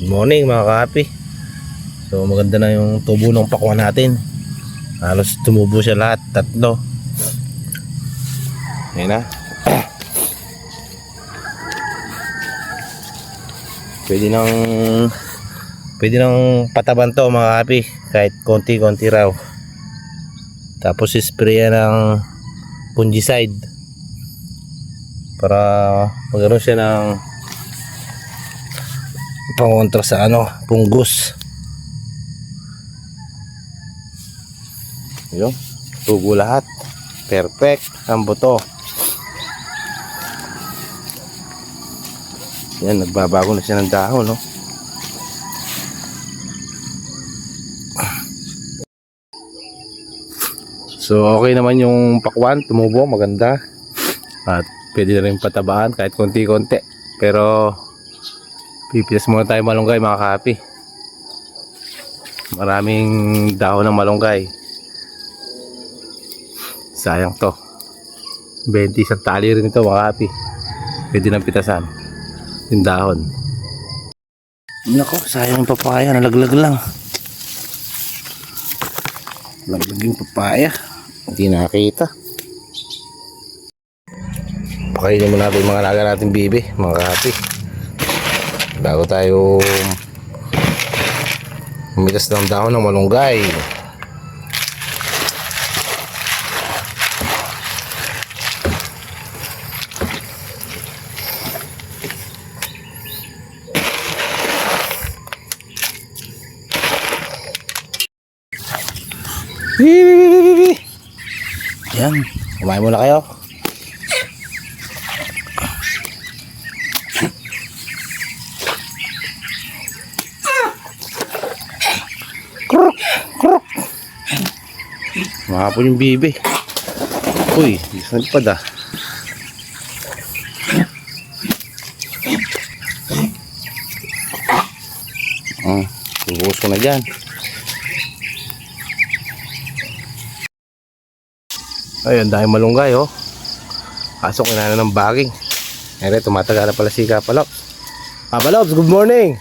Good morning mga ka-happy. So maganda na yung tubo ng pakwan natin. Halos tumubo siya lahat, tatlo. Ayan na. Pwede nang pataban to mga ka-happy. Kahit konti-konti raw. Tapos isprayan ng fungicide para magkaroon siya ng pangontra sa fungus. Yun, tubo lahat. Perfect ang buto. Yan, nagbabago na siya ng dahon, no? So okay naman yung pakwan, tumubo, maganda. At pwede na rin patabaan kahit konti-konti. Pero pipitas muna tayo malunggay mga ka-happy. Maraming dahon ng malunggay. Sayang to. 20 isang tali rin ito mga ka-happy. Pwede nang pitasan yung dahon. Nako, sayang yung papaya, nalaglag lang. Nalaglag yung papaya. Hindi nakita. Pakainin mo natin yung mga alaga natin bibi mga ka-happy bago tayo umitas ng dahon ng malunggay. Yan, kumain muna kayo. Kruk, kruk. Mahapon yung bibi. Uy, isang pa da. Tubuhos ko na dyan. Ayun, dahil malunggay oh. Pasok na ng baging. Ayun, tumataga na pala si Kapalops. Kapalops, good morning.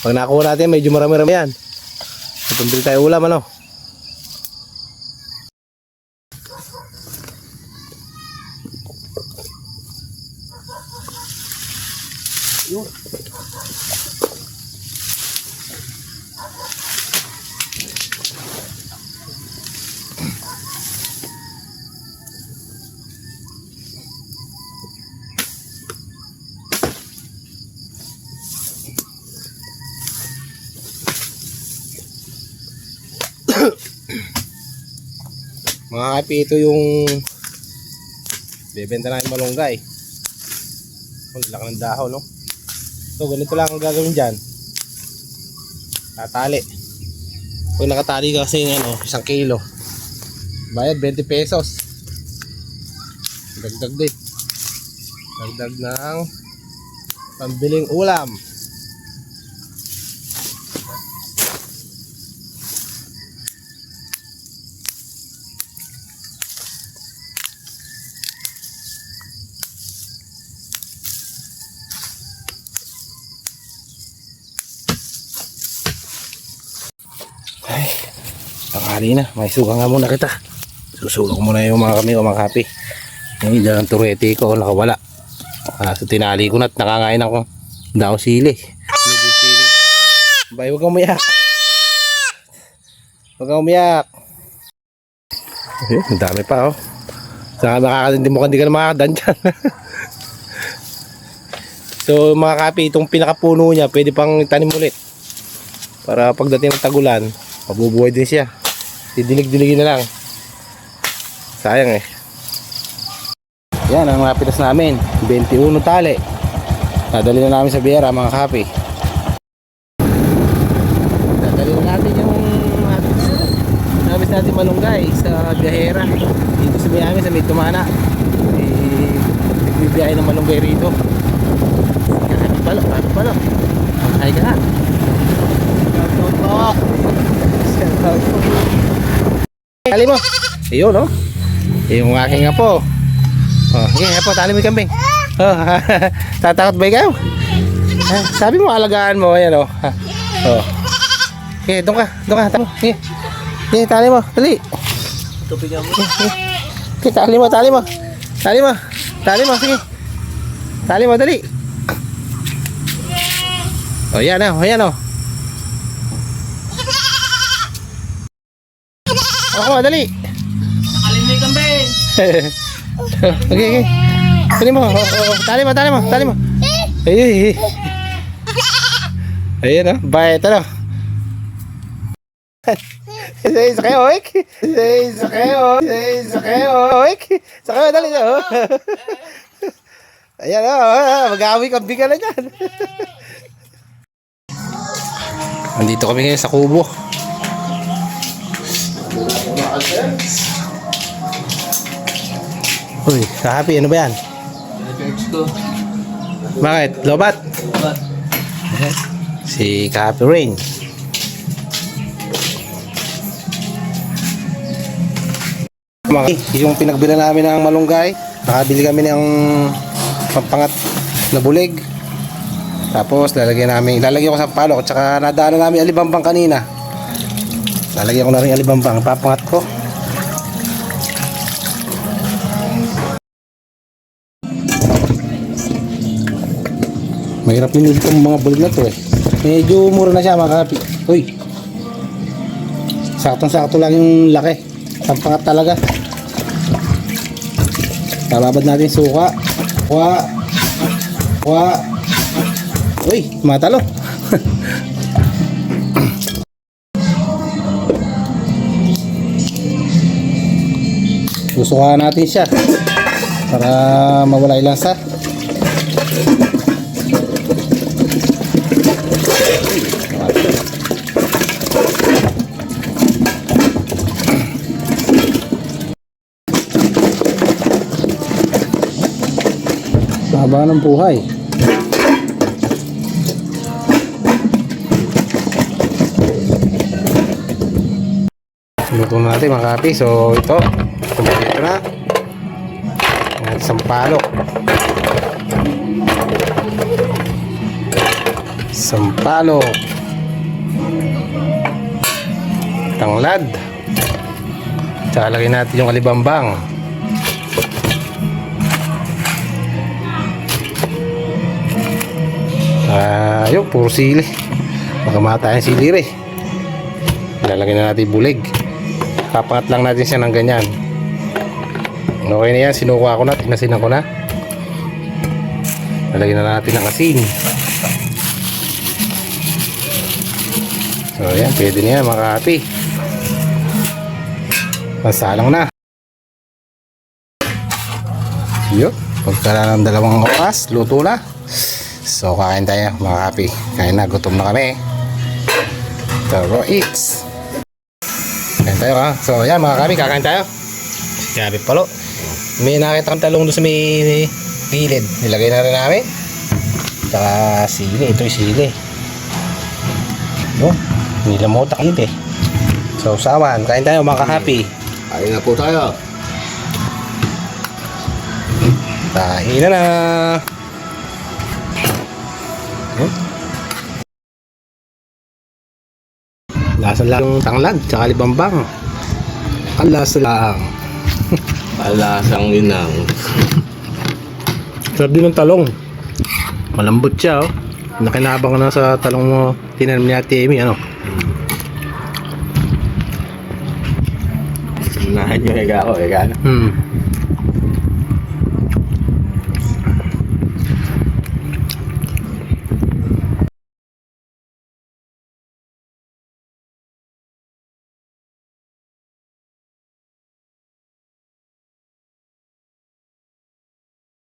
Pag nakuha natin, medyo marami-rami yan. Pambili tayo ulam, ano? Mga kapi, ito yung bebenta namin malunggay. Ang laki ng dahon, no? So ganito lang ang gagawin dyan. Tatali. Pag nakatali ka kasi 1 kilo, bayad 20 pesos. Dagdag din. Dagdag ng pambiling ulam. Ay, tanghali na. May suga nga muna kita. Susulok muna yung mga kami o mga kapi. Yung dyan ang turete ko nakawala. So tinali ko na at nakangain ako daw sili. Lubong sili. Bay, huwag kang umiyak. Huwag kang umiyak. Ang dami pa oh. Saka makakadandi mo hindi ka na makakadan dyan. So mga kapi, itong pinakapuno niya pwede pang tanim ulit. Para pagdating ng tagulan, mabubuhay din siya. Didilig-diligin na lang. Sayang eh. Yan ang mga pitas namin. 21 tali. Dadali na namin sa biyera mga kapi. Dadali na natin yung nabis natin malunggay sa biyahera. Dito sa Miami, sa Midtumana. Nagbibiyahe ng malunggay rito. Paano pala? Ay ka na. Tali mo. Iyo no. Yung aking apo. Oh, okay, apo, tali mo yung kambing. Oh, tatakot ba ikaw? Sabi mo, alagaan mo. Ayan o. Oh. Okay, doon ka. Tali. Okay, tali mo. Dali. Tubig mo. Okay, tali mo. Sige. Tali mo, dali. O, yan o. Ako, dali. Alin mo yung kambing. Okay. Tali mo. Tali mo. Ay. Ayan o. Bye. Ito na. Isa kayo, oik. Isa kayo. Dali na. Ayan o. Mag-aaway kambing ka na dyan. Andito kami ngayon sa kubo. Uy, Happy, ano ba yan? Bakit? Lobat? Si Happy Rain. Yung pinagbila namin ng malunggay, nakabili kami ng pampangat na bulig. Tapos lalagyan ko sa palok at saka nadaanan namin alibambang kanina. Lalagyan ko na rin alibambang, papangat ko. Mahirap yun itong mga bulig na to eh. Medyo mura na siya mga kapi. Uy, saktong-sakto lang yung laki. Papangat talaga. Bababad natin suka. Uy, matalo. Susukahan natin siya para mawala yung lasa. Haba ng buhay. Luto natin mga kapi. So ito na at sampalok, tanglad, tsaka lagyan natin yung alibambang. Yung puro sili, makamata yung sili rin. Lalagyan na natin bulig, papangat lang natin siya ng ganyan. Okay na yan, sinukuha ko na, tinasinan ko na. Lalagyan na natin ng asin. So yan, pwede na yan mga kapi. Masalang na. Yun, pagkala ng 2 oras, luto na. So kakain tayo mga kapi. Kain na, gutom na kami. Taro eats. Kain tayo ha. So yan mga kapi, kakain tayo. Kapi palo. May nakita kang talong doon sa may gilid. Nilagay na rin namin. Tsaka sili. Ito yung sili. Nilamotak yun eh. So saman, kain tayo mga ka-happy. Kain na po tayo. Kain na. Lasa lang tanglad, tsaka libambang. Ang lasa lang. Palasang inang. Sarap din ng talong. Malambot siya oh. Nakinabang na sa talong mo. Tinanim niya Ate Amy ano. Unahan nyo higa ako, higa na.